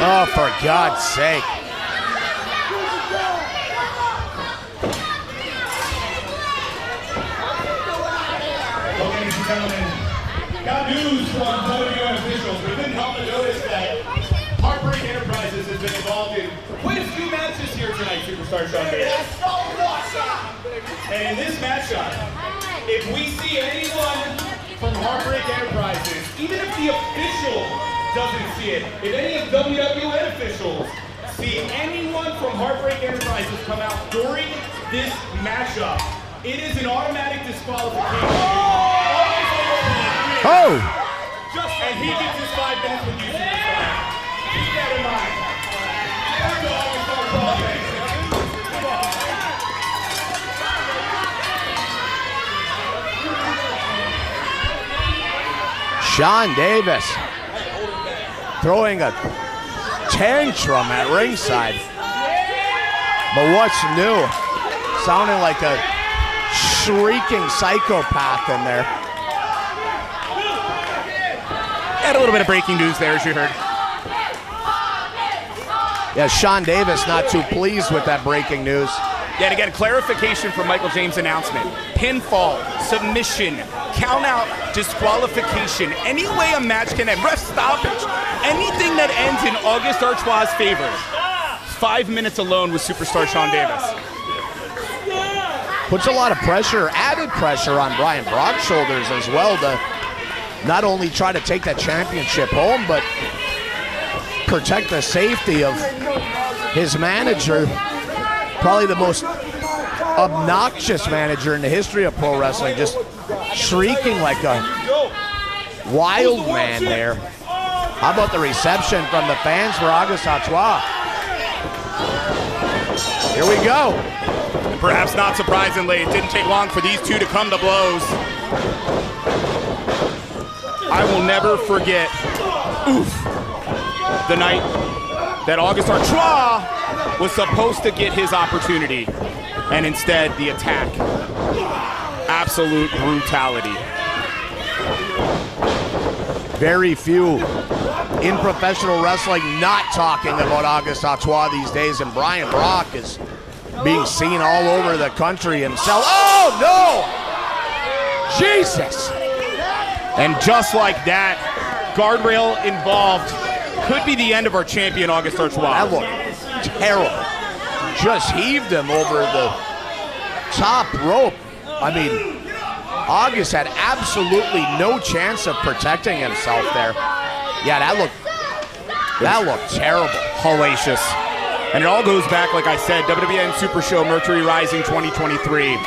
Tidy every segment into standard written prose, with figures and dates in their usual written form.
Oh, for God's sake. Ladies and gentlemen, got news from WWN officials. We couldn't help but notice that Heartbreak Enterprises has been involved in quite a few matches here tonight, Superstar Sean Davis. And in this matchup, if we see anyone from Heartbreak Enterprises, even if the official doesn't see it, if any of WWN officials see anyone from Heartbreak Enterprises come out during this matchup, it is an automatic disqualification. Oh! And he gets his 5 minutes with you, Superstar. Keep that in mind. Let's go, Sean Davis throwing a tantrum at ringside. But what's new? Sounding like a shrieking psychopath in there. Had a little bit of breaking news there, as you heard. Yeah, Sean Davis not too pleased with that breaking news. Yet again, clarification from Michael James' announcement. Pinfall, submission, count out, disqualification. Any way a match can end, ref stoppage, anything that ends in August Artois' favor. 5 minutes alone with Superstar Sean Davis. Puts a lot of pressure, added pressure on Brian Brock's shoulders as well to not only try to take that championship home, but protect the safety of his manager. Probably the most obnoxious manager in the history of pro wrestling, just shrieking like a wild man there. How about the reception from the fans for August Artois? Here we go. And perhaps not surprisingly, it didn't take long for these two to come to blows. I will never forget, the night that August Artois was supposed to get his opportunity, and instead the attack. Absolute brutality. Very few in professional wrestling not talking about August Artois these days, and Brian Brock is being seen all over the country himself. Oh no! Jesus! And just like that, guardrail involved, could be the end of our champion, August Artois. That looked terrible. Just heaved him over the top rope. I mean, August had absolutely no chance of protecting himself there. Yeah, that looked terrible. Hellacious. And it all goes back, like I said, WWN Super Show Mercury Rising 2023.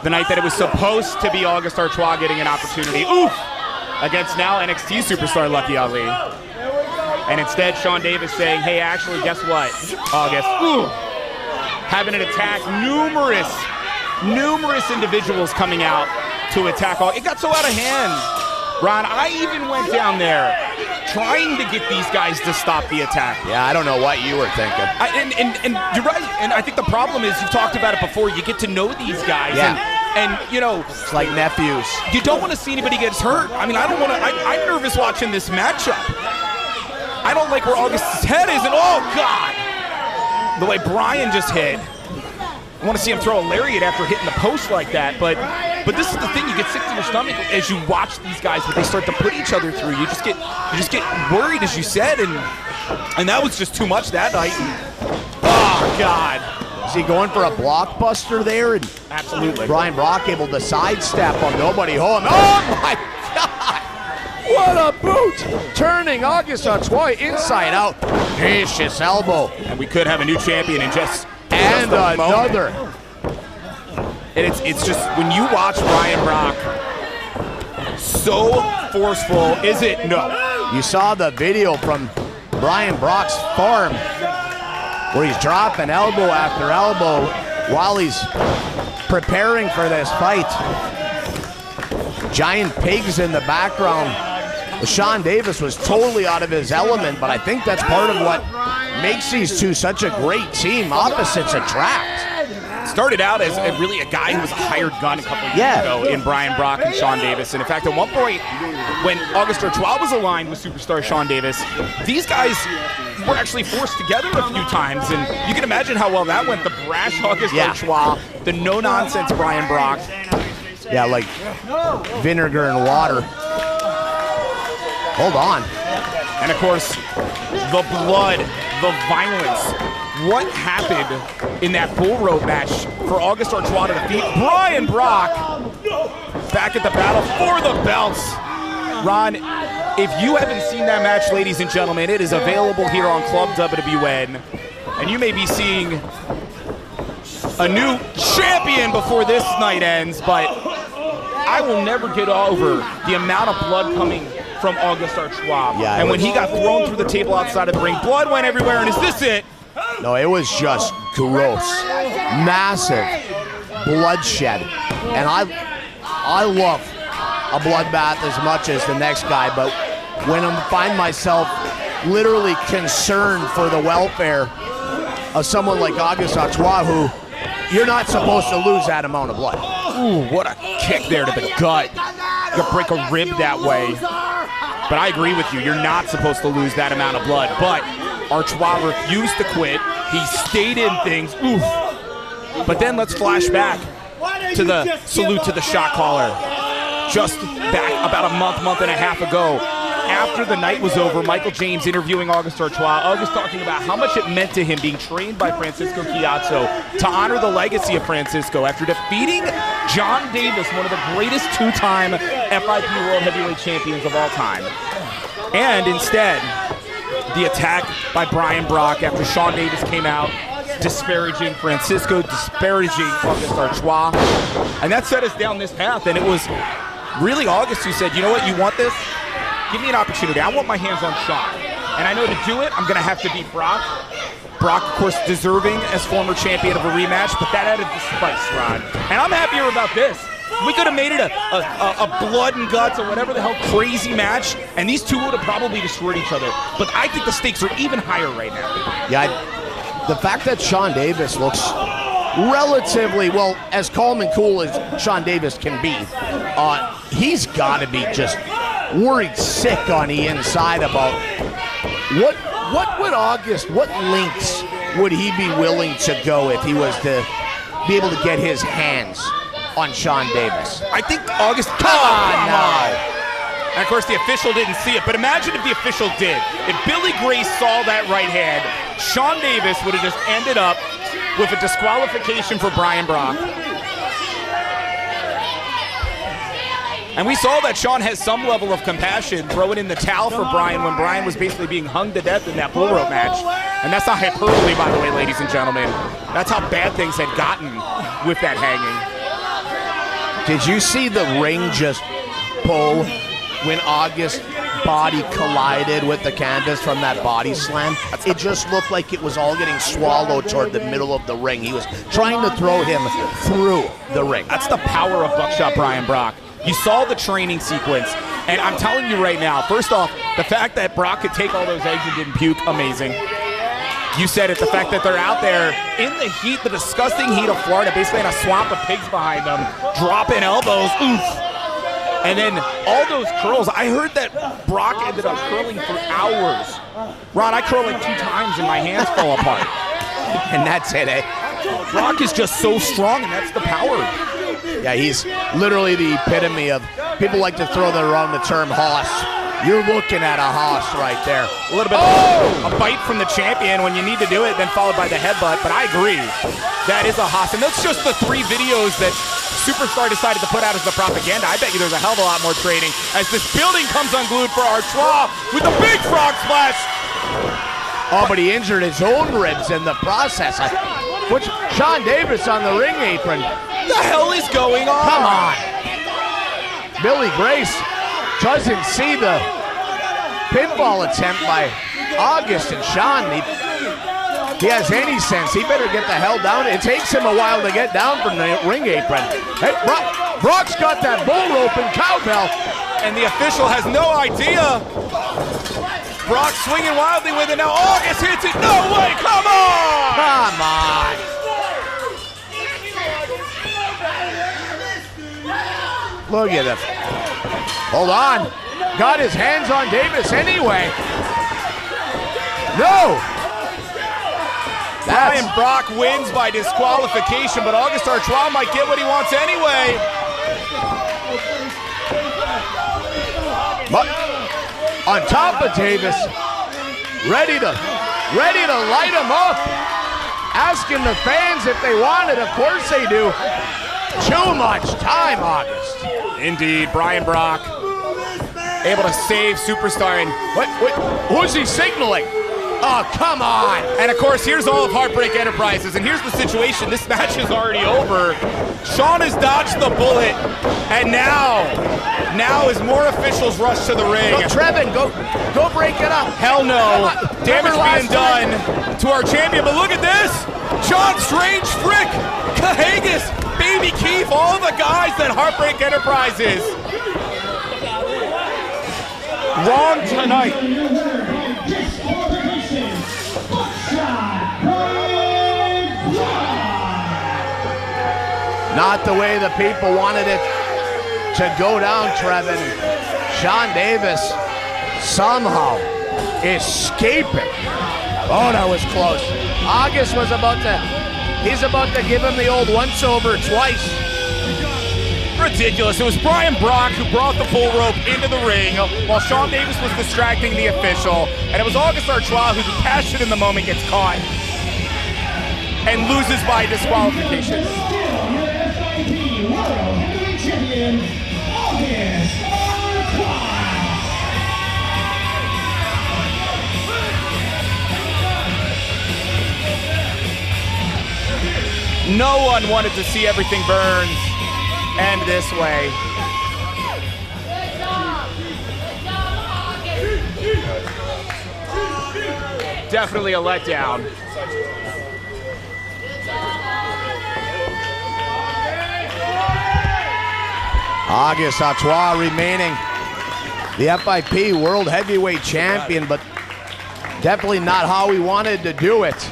The night that it was supposed to be August Artois getting an opportunity. Against now NXT superstar Lucky Ali. And instead, Sean Davis saying, hey, actually, guess what, August? Having an attack, numerous individuals coming out to attack. It got so out of hand, Ron, I even went down there trying to get these guys to stop the attack. Yeah, I don't know what you were thinking. And you're right, and I think the problem is, you've talked about it before, you get to know these guys. Yeah. And you know, it's like nephews. You don't want to see anybody get hurt. I mean, I don't want to, I'm nervous watching this matchup. I don't like where August's head is, and oh God! The way Brian just hit. I want to see him throw a lariat after hitting the post like that, but this is the thing, you get sick to your stomach as you watch these guys, when they start to put each other through. You just get worried, as you said, and that was just too much that night. Oh God. Is he going for a blockbuster there? And absolutely. Brian Brock able to sidestep on nobody home. Oh my God! What a boot! Turning August Artois inside out. Vicious elbow. And we could have a new champion in just another. And it's just, when you watch Brian Brock, so forceful, is it? No. You saw the video from Brian Brock's farm where he's dropping elbow after elbow while he's preparing for this fight. Giant pigs in the background. Sean Davis was totally out of his element, but I think that's part of what makes these two such a great team. Opposites attract. started out as really a guy who was a hired gun a couple of years ago in Brian Brock and Sean Davis. And in fact, at one point, when August Artois was aligned with superstar Sean Davis, these guys were actually forced together a few times. And you can imagine how well that went. The brash August Artois, the no-nonsense Brian Brock. Yeah, like vinegar and water. Hold on. And of course, the blood, the violence. What happened in that bull rope match for August Artois to defeat Brian Brock back at the battle for the belts? Ron, if you haven't seen that match, ladies and gentlemen, it is available here on Club WWN. And you may be seeing a new champion before this night ends, but I will never get over the amount of blood coming from August Artois. Yeah, and when he got thrown through the table outside of the ring, blood went everywhere, and is this it? No, it was just gross. Massive bloodshed. And I love a bloodbath as much as the next guy, but when I find myself literally concerned for the welfare of someone like August Artois, who you're not supposed to lose that amount of blood. Ooh, what a kick there to the gut. You could break a rib that way. But I agree with you. You're not supposed to lose that amount of blood. But Artois refused to quit. He stayed in things. Oof. But then let's flash back to the salute to the shot caller. Just back about a month and a half ago, after the night was over, Michael James interviewing August Artois. August talking about how much it meant to him being trained by Francisco Chiazzo to honor the legacy of Francisco after defeating John Davis, one of the greatest two-time FIP World Heavyweight Champions of all time. And instead, the attack by Brian Brock after Sean Davis came out disparaging Francisco, disparaging August Artois. And that set us down this path, and it was really August who said, you know what, you want this? Give me an opportunity. I want my hands on Sean. And I know to do it, I'm going to have to beat Brock. Brock, of course, deserving as former champion of a rematch, but that added the spice, Ron. And I'm happier about this. We could have made it a blood and guts or whatever the hell crazy match, and these two would have probably destroyed each other. But I think the stakes are even higher right now. Yeah, the fact that Sean Davis looks relatively, well, as calm and cool as Sean Davis can be, he's got to be just worried sick on the inside about what would August, what lengths would he be willing to go if he was to be able to get his hands on Sean Davis? I think August, come on now. And of course the official didn't see it, but imagine if the official did. If Billy Grace saw that right hand, Sean Davis would have just ended up with a disqualification for Brian Brock. And we saw that Sean has some level of compassion, throwing in the towel for Brian when Brian was basically being hung to death in that bull rope match. And that's not hyperbole, by the way, ladies and gentlemen. That's how bad things had gotten with that hanging. Did you see the ring just pull when August's body collided with the canvas from that body slam? It just looked like it was all getting swallowed toward the middle of the ring. He was trying to throw him through the ring. That's the power of Buckshot Brian Brock. You saw the training sequence, and I'm telling you right now, first off, the fact that Brock could take all those eggs and didn't puke, amazing. You said it, the fact that they're out there in the heat, the disgusting heat of Florida, basically in a swamp of pigs behind them, dropping elbows, oof. And then all those curls, I heard that Brock ended up curling for hours. Ron, I curl like 2 times and my hands fall apart. And that's it, eh? Brock is just so strong, and that's the power. Yeah, he's literally the epitome of, people like to throw around the term hoss. You're looking at a hoss right there. A little bit of a bite from the champion when you need to do it, then followed by the headbutt, but I agree. That is a hoss, and that's just the 3 videos that Superstar decided to put out as the propaganda. I bet you there's a hell of a lot more trading as this building comes unglued for Artois with a big frog splash. Oh, but he injured his own ribs in the process. What's Sean Davis on the ring apron? The hell is going on? Come on. Billy Grace doesn't see the pinfall attempt by August, and Sean, he has any sense. He better get the hell down. It takes him a while to get down from the ring apron. Hey, Brock's got that bull rope and cowbell. And the official has no idea. Brock swinging wildly with it. Now August hits it. No way, come on! Come on. Look at it. Hold on. Got his hands on Davis anyway. No! Brian Brock wins by disqualification, but Auguste Artois might get what he wants anyway. But on top of Davis, ready to light him up. Asking the fans if they want it. Of course they do. Too much time, Auguste. Indeed, Brian Brock able to save Superstar. And who's he signaling? Oh, come on. And of course, here's all of Heartbreak Enterprises, and here's the situation. This match is already over. Sean has dodged the bullet, and now as more officials rush to the ring. Go, Trevin, go break it up. Hell no. Damage being done to our champion, but look at this. John Strange, Frick, Cahagas, Baby Keith, all the guys that Heartbreak Enterprises. Wrong tonight. Not the way the people wanted it to go down, Trevin. Sean Davis somehow escaping. Oh, that was close. Auguste was he's about to give him the old once-over twice. Ridiculous. It was Brian Brock who brought the full rope into the ring while Sean Davis was distracting the official. And it was Auguste Artois who cashed it in the moment, gets caught, and loses by disqualification. No one wanted to see everything burn end this way. Definitely a letdown. Auguste Artois remaining the FIP World Heavyweight Champion, but definitely not how he wanted to do it.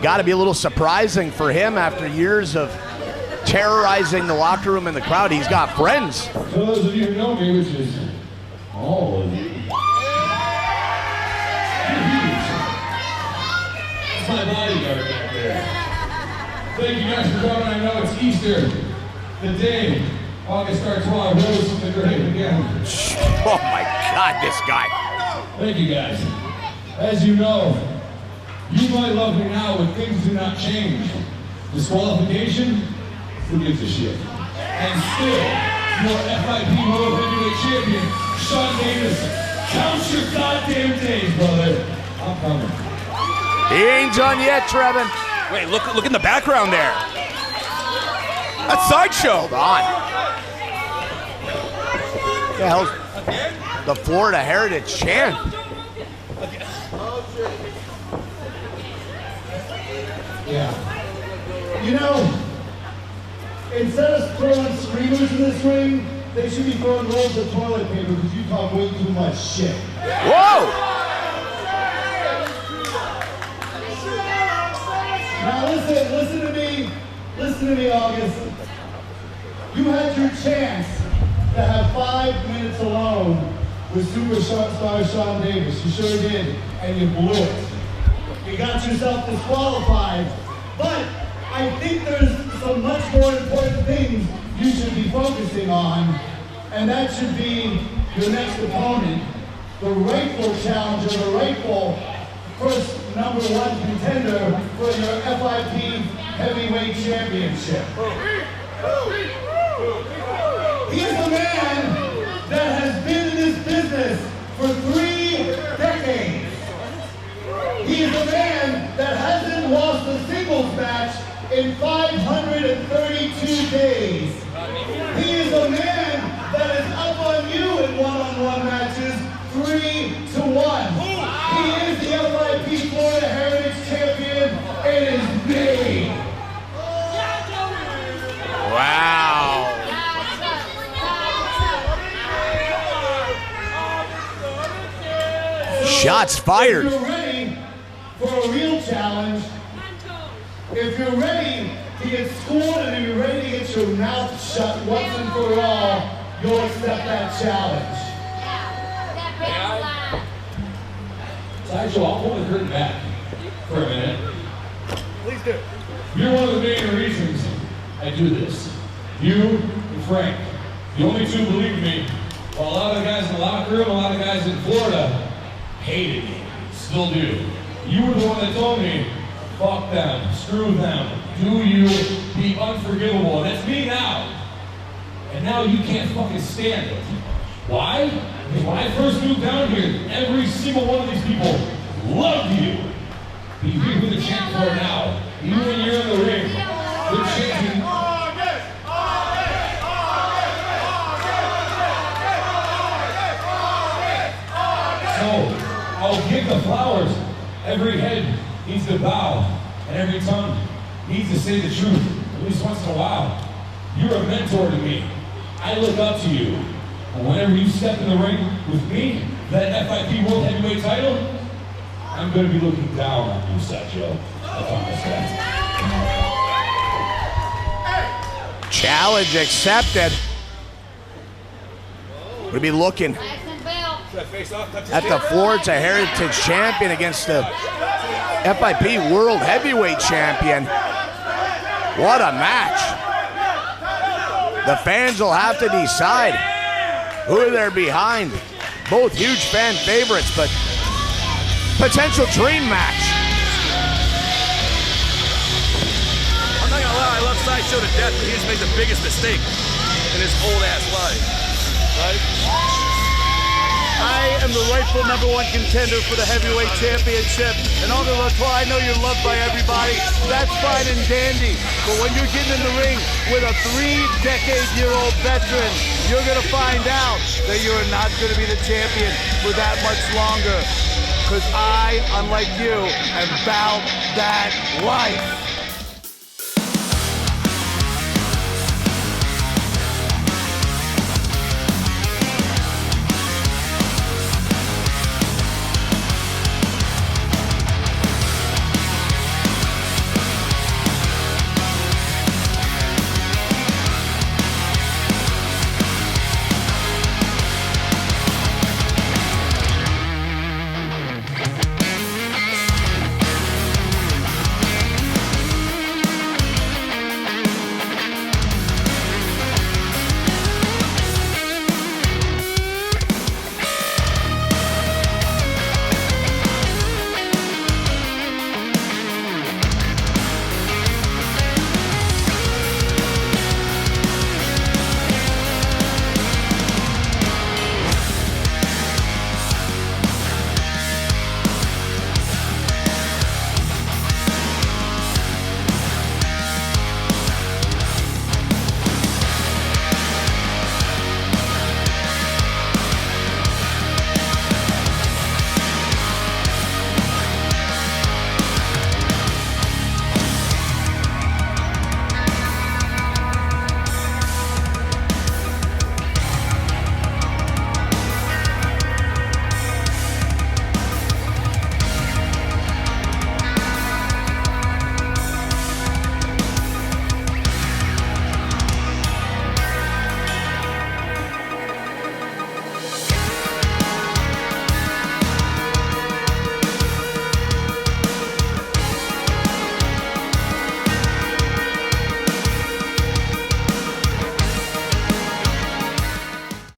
Got to be a little surprising for him after years of terrorizing the locker room and the crowd. He's got friends. For those of you who know me, which is all of you, that's my bodyguard back there. Thank you guys for coming. I know it's Easter, the day Auguste Artois rose from the grave again. Oh my God, this guy. Thank you guys. As you know, you might love me now, but things do not change. Disqualification? Who gives a shit? And still, your FIP World Heavyweight Champion, Sean Davis. Count your goddamn days, brother. I'm coming. He ain't done yet, Trevin. Wait, look in the background there. That's Sideshow. Hold on. What the hell's the Florida Heritage Champ? Yeah. You know, instead of throwing screamers in this ring, they should be throwing rolls of toilet paper because you talk way too much shit. Whoa! Now listen to me, August. You had your chance to have 5 minutes alone with superstar Sean Davis. You sure did, and you blew it. You got yourself disqualified, but I think there's some much more important things you should be focusing on, and that should be your next opponent, the rightful challenger, the rightful first #1 contender for your FIP Heavyweight Championship. He is a man that has been in this business for 3 decades. He is a man that hasn't lost a singles match in 532 days. He is a man that is up on you in one-on-one matches 3-1. He is the FIP Florida Heritage Champion. It is me. Wow. Shots fired. If you're ready for a real challenge, if you're ready to to get schooled and to be ready to get your mouth shut once and for all, you'll accept that challenge. Sideshow, I'll pull the curtain back for a minute. Please do. You're one of the main reasons I do this. You and Frank, the only two believe in me, while a lot of the guys in the locker room, a lot of guys in Florida hated me, still do. You were the one that told me, fuck them, screw them, do you, be unforgivable. And that's me now. And now you can't fucking stand it. Why? Because when I first moved down here, every single one of these people loved you. But you hear who they're chanting for now. Even when you're in the ring, they're chanting. So, I'll give the flowers. Every head needs to bow, and every tongue needs to say the truth, at least once in a while. You're a mentor to me. I look up to you. And whenever you step in the ring with me, that FIP World Heavyweight title, I'm going to be looking down on you, Sideshow. I promise that. Challenge accepted. We'll be looking at the Florida Heritage Champion against the FIP World Heavyweight Champion. What a match. The fans will have to decide who they're behind. Both huge fan favorites, but potential dream match. I'm not gonna lie, I love Sideshow to death, but he's made the biggest mistake in his old ass life. Right? I am the rightful #1 contender for the heavyweight championship. And Uncle Artois, I know you're loved by everybody. That's fine and dandy. But when you're getting in the ring with a 3-decade-year-old veteran, you're going to find out that you're not going to be the champion for that much longer. Because I, unlike you, am about that life.